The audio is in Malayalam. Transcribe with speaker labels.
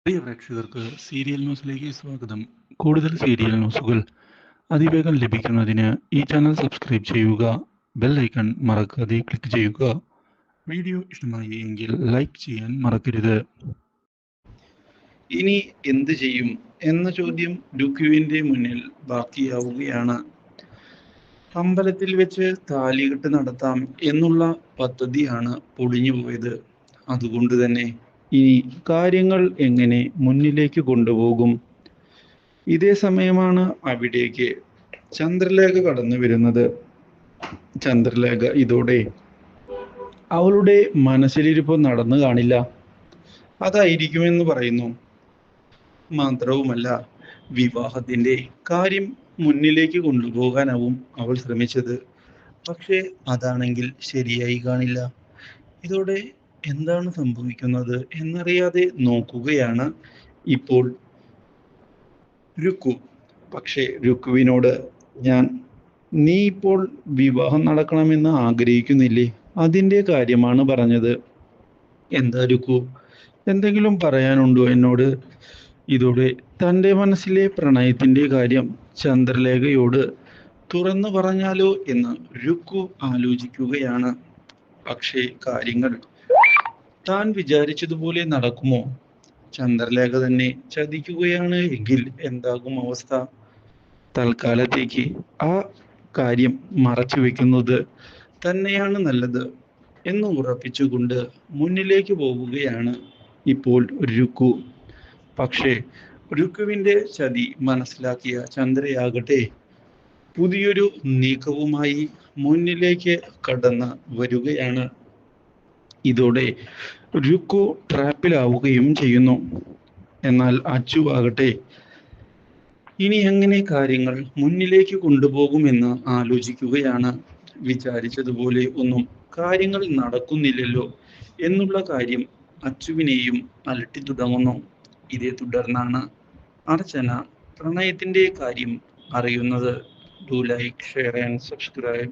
Speaker 1: പ്രിയ പ്രേക്ഷകർക്ക് സീരിയൽ ന്യൂസിലേക്ക് സ്വാഗതം. കൂടുതൽ സീരിയൽ ന്യൂസുകൾ അതിവേഗം ലഭിക്കുന്നതിന് ഈ ചാനൽ സബ്സ്ക്രൈബ് ചെയ്യുക. ബെൽ ഐക്കൺ മറക്കാതെ ക്ലിക്ക് ചെയ്യുക. വീഡിയോ ഇഷ്ടമായി എങ്കിൽ ലൈക്ക് ചെയ്യാൻ മറക്കരുത്.
Speaker 2: ഇനി എന്ത് ചെയ്യും എന്ന ചോദ്യം രുക്യുവിന്റെ മുന്നിൽ ബാക്കിയാവുകയാണ്. അമ്പലത്തിൽ വെച്ച് താലികെട്ട് നടത്താം എന്നുള്ള പദ്ധതിയാണ് പൊളിഞ്ഞുപോയത്. അതുകൊണ്ട് തന്നെ ഇനി കാര്യങ്ങൾ എങ്ങനെ മുന്നിലേക്ക് കൊണ്ടുപോകും? ഇതേ സമയമാണ് അവിടേക്ക് ചന്ദ്രലേഖ കടന്നു വരുന്നത്. ചന്ദ്രലേഖ ഇതോടെ അവളുടെ മനസ്സിലിരിപ്പ് നടന്നു കാണില്ല, അതായിരിക്കുമെന്ന് പറയുന്നു. മാത്രവുമല്ല, വിവാഹത്തിന്റെ കാര്യം മുന്നിലേക്ക് കൊണ്ടുപോകാനാവും അവൾ ശ്രമിച്ചത്. പക്ഷേ അതാണെങ്കിൽ ശരിയായി കാണില്ല. ഇതോടെ എന്താണ് സംഭവിക്കുന്നത് എന്നറിയാതെ നോക്കുകയാണ് ഇപ്പോൾ രുക്കു. പക്ഷേ രുക്കുവിനോട് നീ ഇപ്പോൾ വിവാഹം നടക്കണമെന്ന് ആഗ്രഹിക്കുന്നില്ലേ? അതിൻ്റെ കാര്യമാണ് പറഞ്ഞത്. എന്താ രുക്കു, എന്തെങ്കിലും പറയാനുണ്ടോ എന്നോട്? ഇതോടെ തൻ്റെ മനസ്സിലെ പ്രണയത്തിൻ്റെ കാര്യം ചന്ദ്രലേഖയോട് തുറന്നു പറഞ്ഞാലോ എന്ന് രുക്കു ആലോചിക്കുകയാണ്. പക്ഷേ കാര്യങ്ങൾ താൻ വിചാരിച്ചതുപോലെ നടക്കുമോ? ചന്ദ്രലേഖ തന്നെ ചതിക്കുകയാണ് എങ്കിൽ എന്താകും അവസ്ഥ? തൽക്കാലത്തേക്ക് ആ കാര്യം മറച്ചു വെക്കുന്നത് തന്നെയാണ് നല്ലത് എന്ന് ഉറപ്പിച്ചുകൊണ്ട് മുന്നിലേക്ക് പോവുകയാണ് ഇപ്പോൾ രുക്കു. പക്ഷേ രുക്കുവിന്റെ ചതി മനസ്സിലാക്കിയ ചന്ദ്രയാകട്ടെ പുതിയൊരു നീക്കവുമായി മുന്നിലേക്ക് കടന്ന് വരികയാണ്. ഇതോടെ രുക്കു ട്രാപ്പിലാവുകയും ചെയ്യുന്നു. എന്നാൽ അച്ചു ആകട്ടെ ഇനി എങ്ങനെ കാര്യങ്ങൾ മുന്നിലേക്ക് കൊണ്ടുപോകുമെന്ന് ആലോചിക്കുകയാണ്. വിചാരിച്ചതുപോലെ ഒന്നും കാര്യങ്ങൾ നടക്കുന്നില്ലല്ലോ എന്നുള്ള കാര്യം അച്ചുവിനെയും അലട്ടി തുടങ്ങുന്നു. ഇതേ തുടർന്നാണ് അർച്ചന പ്രണയത്തിന്റെ കാര്യം അറിയുന്നത്. Do like, share and subscribe.